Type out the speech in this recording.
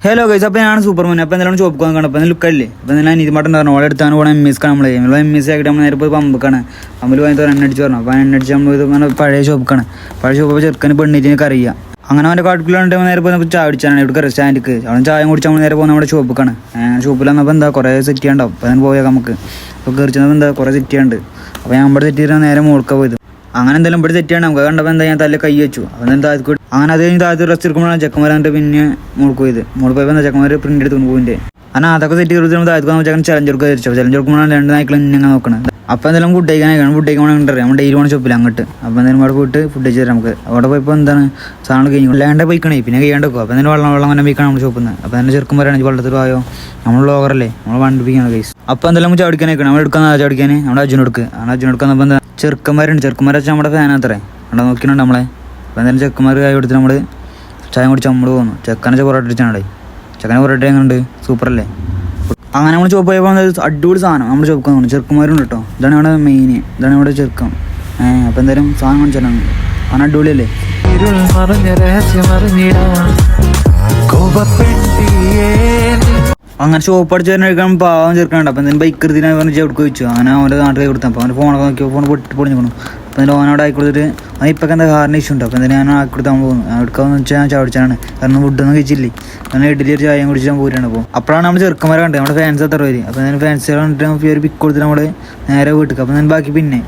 Hello guys, അപ്പോൾ ഞാൻ Superman. അപ്പോൾ എന്തെങ്കിലും ഷോപ്പ് പോകാൻ കാണും. അപ്പോൾ ലുക്കല്ലേ, അപ്പോൾ ഞാൻ നീതിമാട്ടം പറഞ്ഞു ഓളെ എടുത്താണ് പോകണം. MSK നമ്മൾ MSC ആയിട്ട് നമ്മൾ നേരെ പോയി പമ്പക്കാണ്. പമ്പിൽ പോയി എണ്ണടിച്ച് പറഞ്ഞു. അപ്പോൾ എണ്ണടിച്ച് നമ്മൾ ഇത് അങ്ങനെ പഴയ ഷോപ്പിക്കാണ്. പഴയ ഷോപ്പ് ചെറുക്കന് പെണ്ണിറ്റിനൊക്കെ അറിയാം. അങ്ങനെ അവൻ്റെ കാട്ടിലാണ് നേരെ പോയി ചായ അടിച്ചാണ് ഇവിടെ സ്റ്റാൻഡിക്ക്. അവിടെ ചായ കുടിച്ച് നമ്മൾ നേരെ പോകുന്ന നമ്മുടെ ഷോപ്പിക്കാണ്. ഷോപ്പിൽ വന്നപ്പോൾ എന്താ കുറേ സെറ്റ് ചെയ്യാണ്ടാവും. അപ്പോൾ ഞാൻ പോയാൽ നമുക്ക് അപ്പോൾ കയറി ചെന്നപ്പോൾ എന്താ കുറേ സെറ്റ് ചെയ്യാണ്ട്. അപ്പോൾ ഞാൻ ഇവിടെ സെറ്റ് ചെയ്താൽ നേരെ മുഴുക്ക പോയത്. അങ്ങനെ എന്തായാലും ഇവിടെ സെറ്റ് ചെയ്യണം. നമുക്ക് കണ്ടപ്പോൾ എന്താ ഞാൻ തല്ല കൈ വെച്ചു. അപ്പോൾ എന്താ അങ്ങനെ അത് കഴിഞ്ഞ് താഴത്ത് റെസ്റ്റ് എടുക്കുമ്പോഴാണ് ചെക്കന്മാരെ പിന്നെ മുഴുക്ക് പോയത്. മുഴുക്ക് പോയപ്പോൾ എന്താ ചെക്കന്മാർ പ്രിന്റ് എടുത്ത് പോയിൻ്റെ. അങ്ങനെ അതൊക്കെ സെറ്റ് ചെയ്ത് താഴത്ത് ചെക്കൻ ചലഞ്ച് കൊടുക്കുക തിരിച്ചു. ചലഞ്ച് കൊടുക്കുമ്പോഴാണ് രണ്ട് നായ്ക്കൾ ഇങ്ങനെ നോക്കണം. അപ്പോൾ എന്തായാലും ഫുഡ് കഴിക്കാനാണ്. ഫുഡ് കഴിക്കാൻ അറിയാം. നമ്മൾ ഡെയിലി പോകണം ഷോപ്പിൽ അങ്ങോട്ട്. അപ്പോൾ എന്തായാലും അവിടെ പോയിട്ട് ഫുഡ് കഴിച്ചു തരാം നമുക്ക്. അവിടെ പോയപ്പോൾ എന്താണ് സാധനം കഴിഞ്ഞു അല്ലാണ്ട് പോയിക്കണേ പിന്നെ കഴിയാണ്ട് വെക്കും. അപ്പോൾ എന്തായാലും വെള്ളം അങ്ങനെ പോയിക്കണം നമ്മൾ ഷോപ്പിൽ നിന്ന്. അപ്പോൾ തന്നെ ചെറുക്കുമ്പോഴാണ് വെള്ളത്തിൽ പോയോ നമ്മൾ ലോകറല്ലേ നമ്മൾ വണ്ടിപ്പിക്കണം കേസ്. അപ്പോൾ എന്തായാലും നമുക്ക് ചവിടിക്കാനൊക്കെ നമ്മൾ എടുക്കാൻ ചവിടിക്കാൻ നമ്മുടെ അർജുനെടുക്കുക. നമ്മുടെ അർജുനെടുക്കാൻ അപ്പോൾ എന്താ ചെറുക്കന്മാരുണ്ട്. ചെറുക്കന്മാരെ വെച്ചാൽ നമ്മുടെ ഫാനത്രേ അവിടെ നോക്കിയിട്ടുണ്ട് നമ്മളെ. അപ്പോൾ എന്തായാലും ചെക്കന്മാർ കൈ കൊടുത്ത് നമ്മൾ ചായ കുടിച്ച് നമ്മൾ പോകുന്നു. ചെക്കനെ പൊറോട്ട അടിച്ചാണ്. ചെക്കനെ പൊറോട്ട എങ്ങനെയുണ്ട്, സൂപ്പറല്ലേ. അങ്ങനെ നമ്മൾ ഷോപ്പ് പോയപ്പോൾ അടിപൊളി സാധനം നമ്മൾ ഷോപ്പ് തോന്നുന്നു. ചെറുക്കന്മാരുണ്ട് കേട്ടോ. ഇതാണ് ഇവിടെ മെയിൻ. ഇതാണ് ഇവിടെ ചെറുക്കം. അപ്പോൾ എന്തായാലും സാധനം കാണിച്ചാലാണ് അങ്ങനെ അടിപൊളിയല്ലേ. അങ്ങനെ ഷോപ്പ് അടിച്ച് കഴിക്കാൻ പാവം ചെറുക്കാനുണ്ട്. അപ്പോൾ എന്തായാലും ബൈക്ക് എടുത്തിട്ട് പറഞ്ഞ് ചെവിടുക്ക് വെച്ചു. അങ്ങനെ അവൻ്റെ നാട്ടിൽ കൊടുത്തു. അപ്പോൾ അവൻ്റെ ഫോണൊക്കെ നോക്കിയോ ഫോൺ പൊടിഞ്ഞു. അപ്പോൾ എന്തായാലും ഓനോട് ആക്കി കൊടുത്തിട്ട് അവൻ ഇപ്പൊക്കെ എന്താ കാറിന് ഇഷ്യൂ ഉണ്ട്. അപ്പോൾ എന്തായാലും ഞാൻ ആക്കി കൊടുത്താൽ പോകുന്നു. എടുക്കാമെന്ന് വെച്ചാൽ ഞാൻ ചവിടിച്ചാണ്. കാരണം ഫുഡൊന്നും കഴിച്ചില്ലേ. അങ്ങനെ ഇഡ്ഡലി ഒരു ചായയും കുടിച്ച് ഞാൻ പോയിട്ടാണ്. അപ്പോൾ അപ്പോഴാണ് നമ്മൾ ചെറുക്കന്മാരെ കണ്ടത്. നമ്മുടെ ഫാൻസ് എത്ര പേര്. അപ്പോൾ എന്തായാലും ഫാൻസ് കണ്ടിട്ട് ഒരു പിക്ക് കൊടുത്തിട്ട് നമ്മൾ നേരെ വീട്ടിൽ. അപ്പോൾ ഞാൻ ബാക്കി പിന്നെ